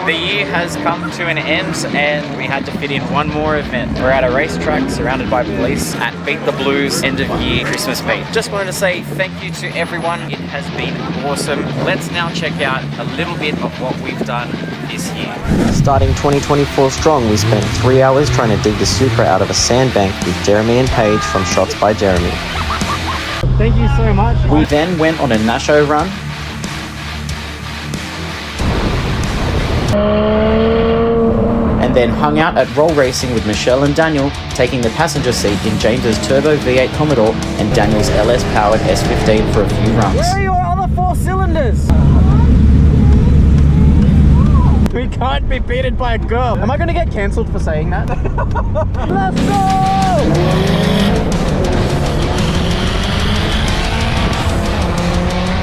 The year has come to an end and we had to fit in one more event. We're at a racetrack surrounded by police at Beat the Blues end of year Christmas meet. Just wanted to say thank you to everyone. It has been awesome. Let's now check out a little bit of what we've done this year. Starting 2024 strong, we spent 3 hours trying to dig the Supra out of a sandbank with Jeremy and Paige from Shots by Jeremy. Thank you so much. We then went on a Nasho Run. And then hung out at roll racing with Michelle and Daniel, taking the passenger seat in James's Turbo V8 Commodore and Daniel's LS-powered S15 for a few runs. Where are your other 4 cylinders? We can't be beaten by a girl. Am I going to get cancelled for saying that? Let's go!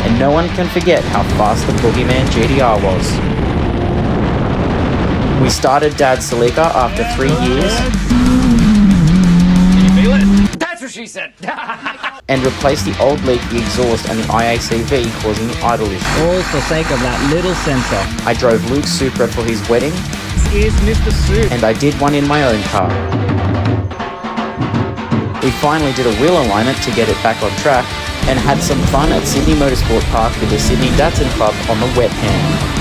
And no one can forget how fast the Boogeyman GTR was. We started Dad's Celica after 3 years. Can you feel it? That's what she said! And replaced the old leak, the exhaust and the IACV, causing idle issues. All for sake of that little sensor. I drove Luke's Supra for his wedding. This is Mr. Soup. And I did one in my own car. We finally did a wheel alignment to get it back on track and had some fun at Sydney Motorsport Park with the Sydney Datsun Club on the wet hand.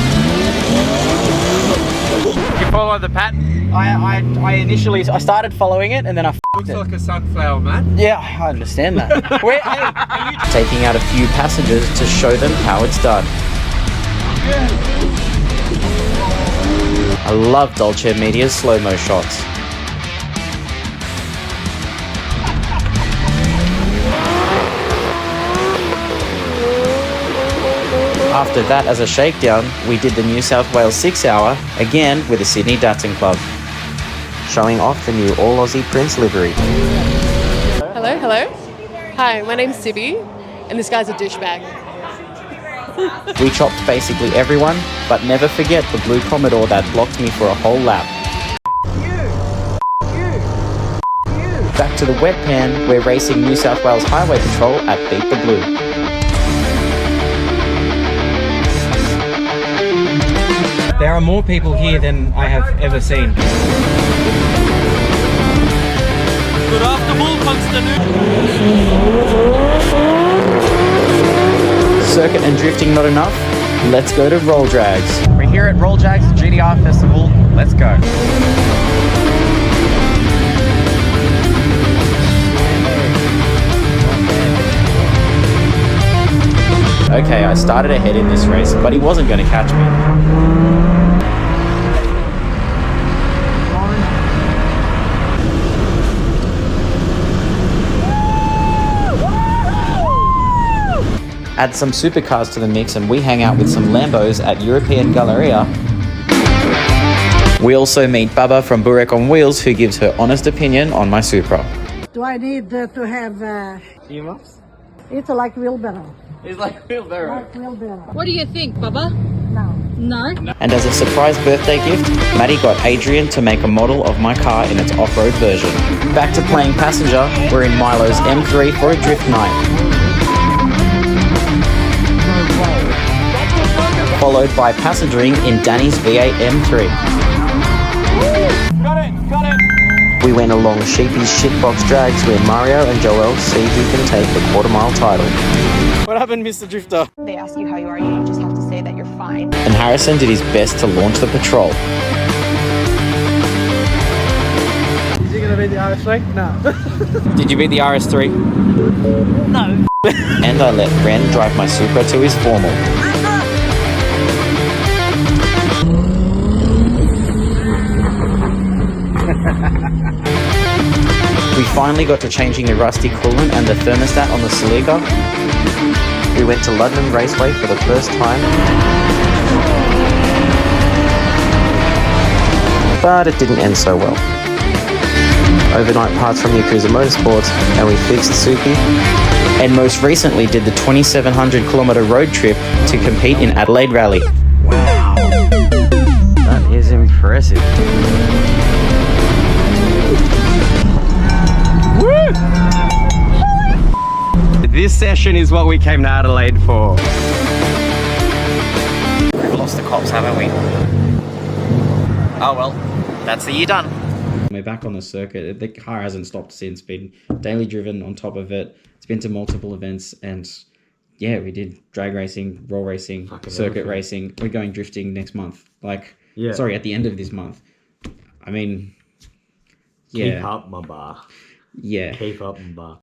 You follow the pattern? I initially started following it and then I Looks like a sunflower, man. Yeah, I understand that. Where are you? Taking out a few passengers to show them how it's done. I love Dolce Media's slow-mo shots. After that, as a shakedown, we did the New South Wales 6-hour, again with the Sydney Datsun Club, showing off the new all-Aussie Prince livery. Hello, hello. Hi, my name's Sibby, and this guy's a douchebag. We chopped basically everyone, but never forget the blue Commodore that blocked me for a whole lap. Back to the wet pan, we're racing New South Wales Highway Patrol at Beat the Blue. There are more people here than I have ever seen. Good after Bull Circuit and drifting not enough? Let's go to Roll Drags. We're here at Roll Drags GTR Festival. Let's go. Okay, I started ahead in this race, but he wasn't going to catch me. Add some supercars to the mix and we hang out with some Lambos at European Galleria. We also meet Baba from Burek on Wheels, who gives her honest opinion on my Supra. Do I need to have Earmuffs? it's like wheelbarrow. It's like wheelbarrow. Like wheelbarrow. What do you think, Baba? No. No? And as a surprise birthday gift, Maddie got Adrian to make a model of my car in its off-road version. Back to playing passenger, we're in Milo's M3 for a drift night. Followed by passengering in Dany's V8 M3. Got it! We went along Sheepy's shitbox drags where Mario and Joel see who can take the quarter-mile title. What happened, Mr. Drifter? They ask you how you are, you just have to say that you're fine. And Harrison did his best to launch the patrol. Is he gonna beat the RS3? No. Did you beat the RS3? No. And I let Ren drive my Supra to his formal. We finally got to changing the rusty coolant and the thermostat on the Celica. We went to Luddenham Raceway for the first time. But it didn't end so well. Overnight parts from Yakuza Motorsports, and we fixed Supey. And most recently did the 2,700 kilometre road trip to compete in Adelaide Rally. Wow, that is impressive. This session is what we came to Adelaide for. We've lost the cops, haven't we? Oh well, that's the year done. We're back on the circuit. The car hasn't stopped since. Been daily driven on top of it. It's been to multiple events, and yeah, we did drag racing, roll racing, circuit racing. We're going drifting next month. Sorry, at the end of this month. I mean, yeah. Keep up my bar. Yeah. Keep up my bar.